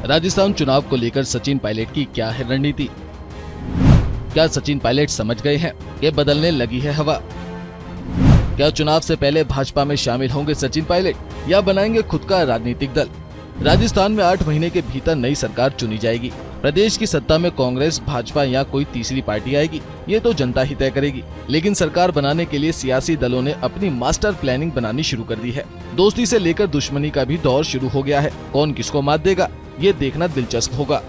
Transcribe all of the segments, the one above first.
राजस्थान चुनाव को लेकर सचिन पायलट की क्या है रणनीति? क्या सचिन पायलट समझ गए हैं कि बदलने लगी है हवा? क्या चुनाव से पहले भाजपा में शामिल होंगे सचिन पायलट या बनाएंगे खुद का राजनीतिक दल? राजस्थान में 8 महीने के भीतर नई सरकार चुनी जाएगी। प्रदेश की सत्ता में कांग्रेस, भाजपा या कोई तीसरी पार्टी आएगी, ये तो जनता ही तय करेगी। लेकिन सरकार बनाने के लिए सियासी दलों ने अपनी मास्टर प्लानिंग बनानी शुरू कर दी है। दोस्ती से लेकर दुश्मनी का भी दौर शुरू हो गया है। कौन किसको मात देगा, ये देखना दिलचस्प होगा।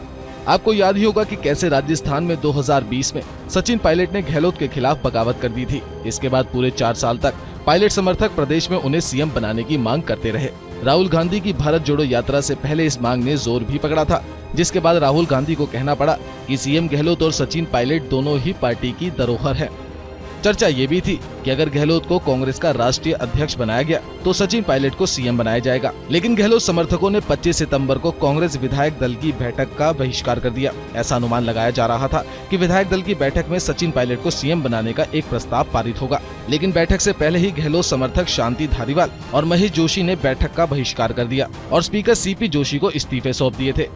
आपको याद ही होगा कि कैसे राजस्थान में 2020 में सचिन पायलट ने गहलोत के खिलाफ बगावत कर दी थी। इसके बाद पूरे 4 साल तक पायलट समर्थक प्रदेश में उन्हें सीएम बनाने की मांग करते रहे। राहुल गांधी की भारत जोड़ो यात्रा से पहले इस मांग ने जोर भी पकड़ा था, जिसके बाद राहुल गांधी को कहना पड़ा कि सीएम गहलोत और सचिन पायलट दोनों ही पार्टी की धरोहर है। चर्चा ये भी थी कि अगर गहलोत को कांग्रेस का राष्ट्रीय अध्यक्ष बनाया गया तो सचिन पायलट को सीएम बनाया जाएगा। लेकिन गहलोत समर्थकों ने 25 सितंबर को कांग्रेस विधायक दल की बैठक का बहिष्कार कर दिया। ऐसा अनुमान लगाया जा रहा था कि विधायक दल की बैठक में सचिन पायलट को सीएम बनाने का एक प्रस्ताव पारित होगा। लेकिन बैठक से पहले ही गहलोत समर्थक शांति धारीवाल और महेश जोशी ने बैठक का बहिष्कार कर दिया और स्पीकर सीपी जोशी को इस्तीफे सौंप दिए थे।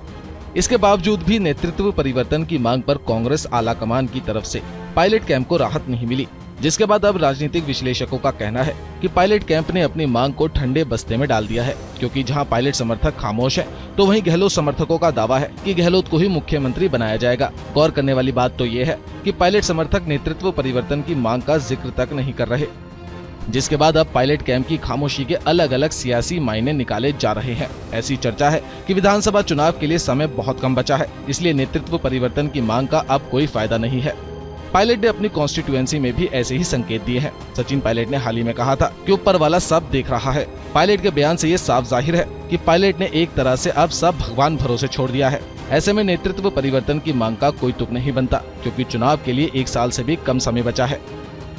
इसके बावजूद भी नेतृत्व परिवर्तन की मांग पर कांग्रेस आला कमान की तरफ से पायलट कैंप को राहत नहीं मिली, जिसके बाद अब राजनीतिक विश्लेषकों का कहना है कि पायलट कैंप ने अपनी मांग को ठंडे बस्ते में डाल दिया है। क्योंकि जहां पायलट समर्थक खामोश हैं, तो वहीं गहलोत समर्थकों का दावा है कि गहलोत को ही मुख्यमंत्री बनाया जाएगा। गौर करने वाली बात तो ये है कि पायलट समर्थक नेतृत्व परिवर्तन की मांग का जिक्र तक नहीं कर रहे, जिसके बाद अब पायलट कैंप की खामोशी के अलग अलग सियासी मायने निकाले जा रहे हैं। ऐसी चर्चा है कि विधानसभा चुनाव के लिए समय बहुत कम बचा है, इसलिए नेतृत्व परिवर्तन की मांग का अब कोई फायदा नहीं है। पायलट ने अपनी कॉन्स्टिट्यूएंसी में भी ऐसे ही संकेत दिए हैं। सचिन पायलट ने हाल ही में कहा था कि ऊपर वाला सब देख रहा है। पायलट के बयान से ये साफ जाहिर है कि पायलट ने एक तरह से अब सब भगवान भरोसे छोड़ दिया है। ऐसे में नेतृत्व परिवर्तन की मांग का कोई तुक नहीं बनता, क्योंकि चुनाव के लिए 1 साल से भी कम समय बचा है।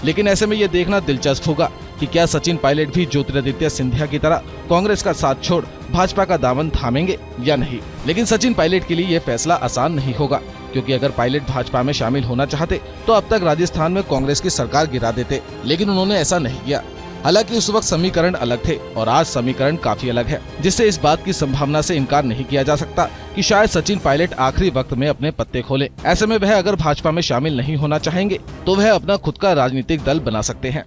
लेकिन ऐसे में ये देखना दिलचस्प होगा कि क्या सचिन पायलट भी ज्योतिरादित्य सिंधिया की तरह कांग्रेस का साथ छोड़ भाजपा का दामन थामेंगे या नहीं। लेकिन सचिन पायलट के लिए ये फैसला आसान नहीं होगा, क्योंकि अगर पायलट भाजपा में शामिल होना चाहते तो अब तक राजस्थान में कांग्रेस की सरकार गिरा देते, लेकिन उन्होंने ऐसा नहीं किया। हालांकि उस वक्त समीकरण अलग थे और आज समीकरण काफी अलग है, जिससे इस बात की संभावना से इनकार नहीं किया जा सकता कि शायद सचिन पायलट आखिरी वक्त में अपने पत्ते खोले। ऐसे में वह अगर भाजपा में शामिल नहीं होना चाहेंगे तो वह अपना खुद का राजनीतिक दल बना सकते हैं।